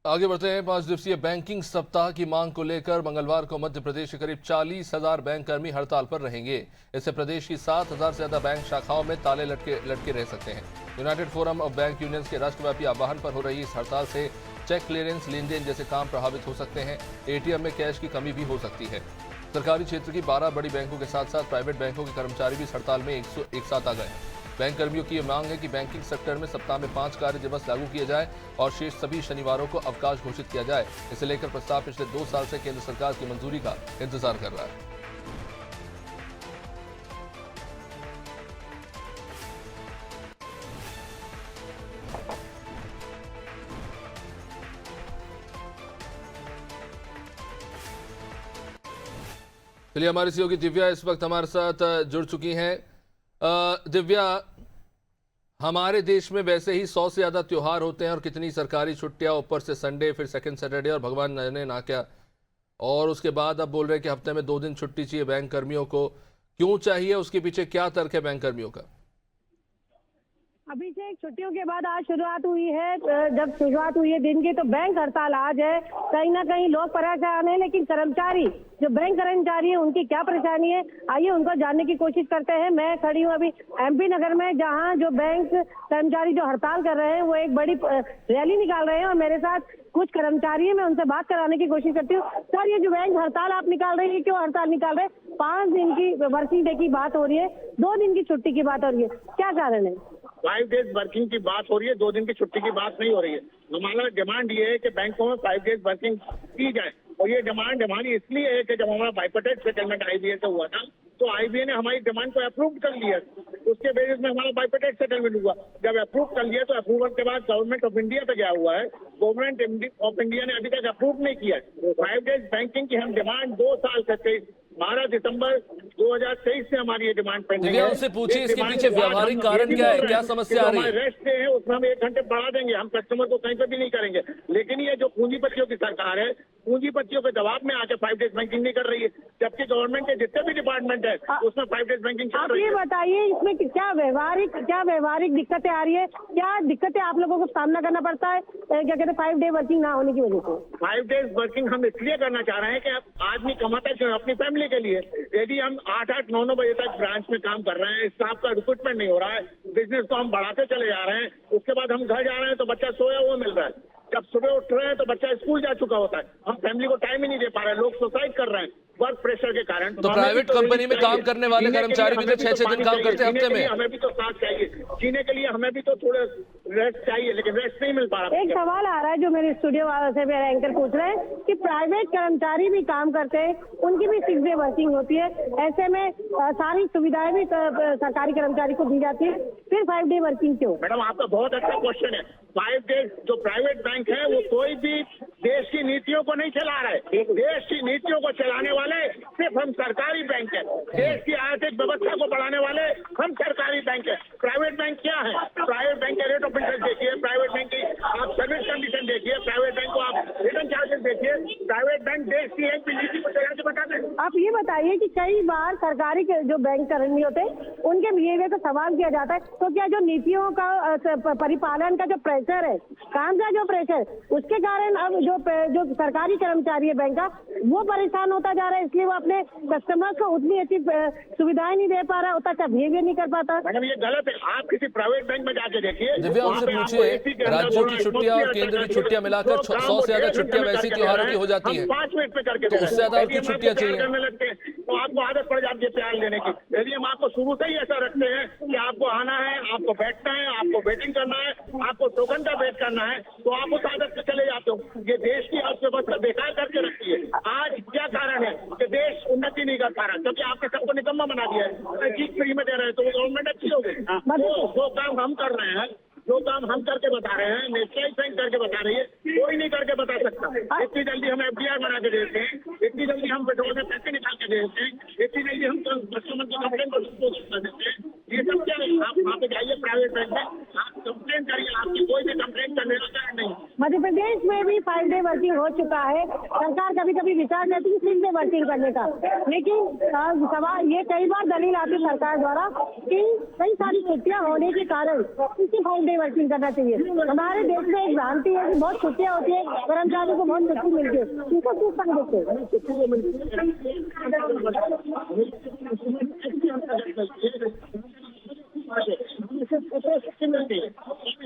आगे बढ़ते हैं। 5 दिवसीय बैंकिंग सप्ताह की मांग को लेकर मंगलवार को मध्य प्रदेश के करीब 40,000 बैंक कर्मी हड़ताल पर रहेंगे। इससे प्रदेश की 7,000 से ज्यादा बैंक शाखाओं में ताले लटके रह सकते हैं। United forum of bank unions के राष्ट्रव्यापी आह्वान पर हो रही इस हड़ताल से चेक क्लियरेंस, लेन देन जैसे काम प्रभावित हो सकते हैं। एटीएम में कैश की कमी भी हो सकती है। सरकारी क्षेत्र की 12 बड़ी बैंकों के साथ साथ प्राइवेट बैंकों के कर्मचारी भी इस हड़ताल में एक साथ आ गए हैं। बैंक कर्मियों की यह मांग है कि बैंकिंग सेक्टर में सप्ताह में 5 कार्य दिवस लागू किए जाए और शेष सभी शनिवारों को अवकाश घोषित किया जाए। इसे लेकर प्रस्ताव पिछले 2 साल से केंद्र सरकार की मंजूरी का इंतजार कर रहा है। चलिए, हमारी सहयोगी दिव्या इस वक्त हमारे साथ जुड़ चुकी हैं। दिव्या, हमारे देश में वैसे ही 100 से ज्यादा त्योहार होते हैं और कितनी सरकारी छुट्टियां, ऊपर से संडे, फिर सेकंड सैटरडे और भगवान जाने ना क्या। और उसके बाद अब बोल रहे हैं कि हफ्ते में 2 दिन छुट्टी चाहिए बैंक कर्मियों को। क्यों चाहिए, उसके पीछे क्या तर्क है बैंक कर्मियों का? अभिषेक, छुट्टियों के बाद आज शुरुआत हुई है। जब शुरुआत हुई है दिन की, तो बैंक हड़ताल आज है। कहीं ना कहीं लोग परेशान हैं, लेकिन कर्मचारी, जो बैंक कर्मचारी है, उनकी क्या परेशानी है, आइए उनको जानने की कोशिश करते हैं। मैं खड़ी हूँ अभी एमपी नगर में, जहाँ जो बैंक कर्मचारी जो हड़ताल कर रहे हैं वो एक बड़ी रैली निकाल रहे हैं और मेरे साथ कुछ कर्मचारी है, मैं उनसे बात कराने की कोशिश करती हूँ। सर, ये जो बैंक हड़ताल आप निकाल रहे हैं, क्यों हड़ताल निकाल रहे हैं? 5 दिन की वर्किंग डे की बात हो रही है, 2 दिन की छुट्टी की बात हो रही है, क्या कारण है? 5 डेज वर्किंग की बात हो रही है, 2 दिन की छुट्टी की बात नहीं हो रही है। हमारा डिमांड ये है कि बैंकों में 5 डेज वर्किंग की जाए, और ये डिमांड हमारी इसलिए है कि जब हमारा बाइपेटेड सेटलमेंट आईबीए से हुआ था, तो आईबीए ने हमारी डिमांड को अप्रूव कर लिया। उसके बेसिस में हमारा बाइपेटेड सेटलमेंट हुआ। जब अप्रूव कर लिया, तो अप्रूवल के बाद गवर्नमेंट ऑफ इंडिया पे गया हुआ है। गवर्नमेंट ऑफ इंडिया ने अभी तक अप्रूव नहीं किया। 5 डेज बैंकिंग की हम डिमांड 2 साल से 12 दिसंबर 2023 से हमारी ये डिमांड पेंडिंग है। उनसे पूछिए इसके पीछे व्यावहारिक कारण क्या है, क्या समस्या आ रही है? रेस्ट डे है, उसमें हम 1 घंटे बढ़ा देंगे, हम कस्टमर को कहीं पे भी नहीं करेंगे। लेकिन ये जो पूंजीपतियों की सरकार है, पूंजीपतियों के दबाव में आके 5 डेज बैंकिंग नहीं कर रही है, जबकि गवर्नमेंट के जितने भी डिपार्टमेंट है उसमें 5 डेज बैंकिंग चल रही है। आप ये बताइए, इसमें क्या व्यवहारिक दिक्कतें आ रही है? क्या दिक्कतें आप लोगों को सामना करना पड़ता है, क्या कहते हैं, 5 डे वर्किंग ना होने की वजह से? 5 डेज वर्किंग हम इसलिए करना चाह रहे हैं कि आदमी कमाता क्यों, अपनी फैमिली के लिए। यदि हम 8-8, 9-9 बजे तक ब्रांच में काम कर रहे हैं, स्टाफ का रिक्रूटमेंट नहीं हो रहा है, बिजनेस को हम बढ़ाते चले जा रहे हैं, उसके बाद हम घर जा रहे हैं तो बच्चा सोया हुआ मिल रहा है। जब सुबह उठ रहे हैं तो बच्चा स्कूल जा चुका होता है, हम फैमिली को टाइम ही नहीं दे पा रहे हैं, लोग सुसाइड कर रहे हैं वर्क प्रेशर के कारण। तो प्राइवेट कंपनी में काम करने वाले कर्मचारी भी तो 6-6 दिन काम करते हैं हफ्ते में। हमें भी तो साथ चाहिए, जीने के लिए हमें भी तो थोड़ा रेस्ट चाहिए, लेकिन रेस्ट नहीं मिल पा रहा। एक सवाल आ रहा है जो मेरे स्टूडियो वालों से मेरे एंकर पूछ रहे हैं कि प्राइवेट कर्मचारी भी काम करते हैं, उनकी भी 6 डे वर्किंग होती है, ऐसे में सारी सुविधाएं भी सरकारी कर्मचारी को दी जाती है, फिर 5 डे वर्किंग क्यों? मैडम, आपका बहुत अच्छा क्वेश्चन है। 5 डेज जो प्राइवेट बैंक है, वो कोई भी देश की नीतियों को नहीं चला रहा है। देश की नीतियों को चलाने वाले सिर्फ हम सरकारी बैंक है। देश की आर्थिक व्यवस्था को बढ़ाने वाले हम सरकारी बैंक है। प्राइवेट बैंक क्या है? प्राइवेट बैंक के रेट ऑफ इंटरेस्ट देखिए, प्राइवेट बैंक की आप सर्विस कंडीशन देखिए, प्राइवेट बैंक को आप रिटर्न चार्जेस देखिए। प्राइवेट बैंक देश की एक नीति को चला के बताते हैं। आप ये बताइए कि कई बार सरकारी के जो बैंक कर्मी होते हैं, उनके बिहेवियर का सवाल किया जाता है, तो क्या जो नीतियों का परिपालन का जो प्रेशर है, काम का जो प्रेशर, उसके कारण अब जो सरकारी कर्मचारी है बैंक का, वो परेशान होता जा रहा है, इसलिए वो अपने कस्टमर को उतनी अच्छी सुविधाएं नहीं दे पा रहा, उतना अच्छा बिहेवियर नहीं कर पाता। मैडम, ये गलत है। आप किसी प्राइवेट बैंक में जाके देखिए। दिव्या, उनसे पूछिए, राज्यों की छुट्टियां और केंद्र की छुट्टियां मिलाकर 100 से ज्यादा छुट्टियां वैसी त्योहारों की हो जाती हैं। 5 मिनट पे करके, तो उससे ज्यादा आपकी छुट्टियां चाहिए करने लगते हैं, तो आपको आदत पड़ जाती है प्यार लेने की। यदि हम आपको शुरू से ही ऐसा रखते हैं कि आपको आना है, आपको बैठना है, आपको वेटिंग करना है, आपको टोकन का वेट करना है, तो आप उस आदत से चले जाते हो। ये देश की अर्थव्यवस्था बेकार करके रखती है। आज क्या कारण है कि देश उन्नति नहीं कर पा रहा? क्योंकि आपने सबको निकम्मा बना दिया है, चीज फ्री में दे रहे हैं, तो गवर्नमेंट अच्छी हो गई। जो काम हम कर रहे हैं, जो काम हम करके बता रहे हैं, नेशनलाइज बैंक करके बता रही है, कोई नहीं करके बता सकता। इतनी जल्दी हम एफडीआर बना के देते हैं, इतनी जल्दी हम पेट्रोल में पैसे निकाल के देते हैं, इतनी जल्दी हम कस्टमर की कंप्लेन को डिस्पोज कर देते हैं। ये सब क्या है? आप वहाँ पे जाइए प्राइवेट बैंक में, आप कंप्लेन करिए, आपकी कोई भी कंप्लेन का निराकरण नहीं। मध्य प्रदेश में भी 5 डे वर्किंग हो चुका है। सरकार कभी कभी विचार करती है 6 डे वर्किंग करने का, लेकिन सवाल ये कई बार दलील आती सरकार द्वारा कि कई सारी छुट्टियां होने के कारण इसी 5 डे वर्किंग करना चाहिए। हमारे देश में एक भ्रांति है कि बहुत छुट्टियां होती है, कर्मचारियों को बहुत छुट्टी मिलती है, इनको किस तरह देखते हैं?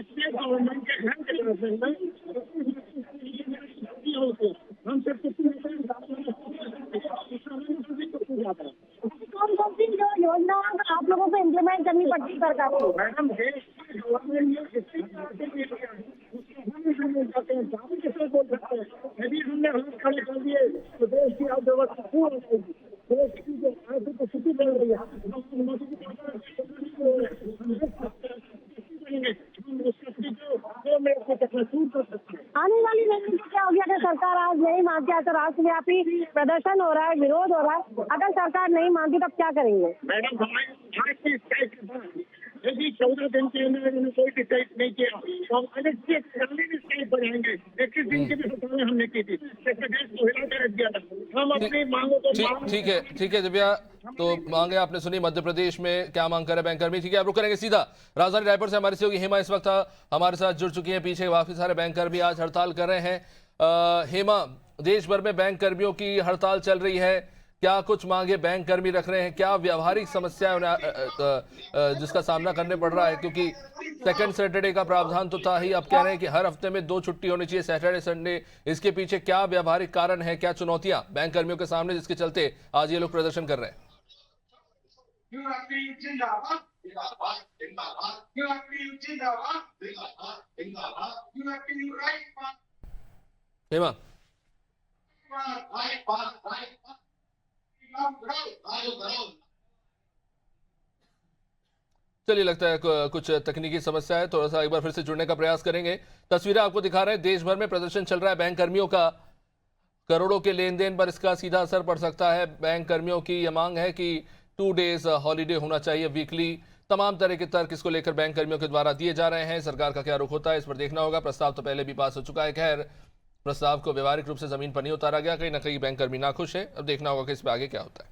स्टेट गवर्नमेंट के घर के में हम सब कौन सी जो योजना आप लोगों को इम्प्लीमेंट करनी पड़ती सरकार को? मैडम देश गवर्नमेंट कैसे बोल सकते हैं? यदि हमने हाथ खड़े कर दिए तो देश की अर्थव्यवस्था पूर्ण हो जाएगी। देश की जो आर्थिक स्थिति बन रही है आने वाली रणनीति क्या होगी अगर सरकार आज नहीं मानती है? तो राष्ट्रव्यापी प्रदर्शन हो रहा है, विरोध हो रहा है। अगर सरकार नहीं मानती तब क्या करेंगे? मैडम हमारे आज की स्ट्राइक के बाद यदि 14 दिन के अंदर इन्होंने कोई डिसाइड नहीं किया तो हम अनिश्चितकालीन स्ट्राइक बढ़ाएंगे। 21 दिन की भी हड़ताल हमने की थी, प्रदेश को हिला कर रख दिया था। हम अपनी मांगों को ठीक है दिव्या, तो मांगे आपने सुनी। मध्य प्रदेश में क्या मांग करे बैंक कर्मी? ठीक है, अब रुक करेंगे सीधा राजधानी रायपुर से हमारी सहयोगी हेमा इस वक्त हमारे साथ जुड़ चुकी हैं। पीछे काफी सारे बैंक कर्मी आज हड़ताल कर रहे हैं। हेमा, देश भर में बैंक कर्मियों की हड़ताल चल रही है, क्या कुछ मांगे बैंक कर्मी रख रहे हैं? क्या व्यावहारिक समस्या जिसका सामना करने पड़ रहा है? क्योंकि सेकंड सैटरडे का प्रावधान तो था ही, अब कह रहे हैं कि हर हफ्ते में 2 छुट्टी होनी चाहिए, सैटरडे संडे। इसके पीछे क्या व्यावहारिक कारण है, क्या चुनौतियां बैंक कर्मियों के सामने जिसके चलते आज ये लोग प्रदर्शन कर रहे हैं? हेमा, चलिए लगता है कुछ तकनीकी समस्या है, थोड़ा सा एक बार फिर से जुड़ने का प्रयास करेंगे। तस्वीरें आपको दिखा रहे हैं, देश भर में प्रदर्शन चल रहा है बैंक कर्मियों का। करोड़ों के लेन देन पर इसका सीधा असर पड़ सकता है। बैंक कर्मियों की यह मांग है कि 2 डेज हॉलीडे होना चाहिए वीकली। तमाम तरह के तर्क इसको लेकर बैंक कर्मियों के द्वारा दिए जा रहे हैं। सरकार का क्या रुख होता है इस पर देखना होगा। प्रस्ताव तो पहले भी पास हो चुका है। खैर, प्रस्ताव को व्यवहारिक रूप से जमीन पर नहीं उतारा गया, कहीं ना कहीं बैंक कर्मी नाखुश है। अब देखना होगा कि इस पर आगे क्या होता है।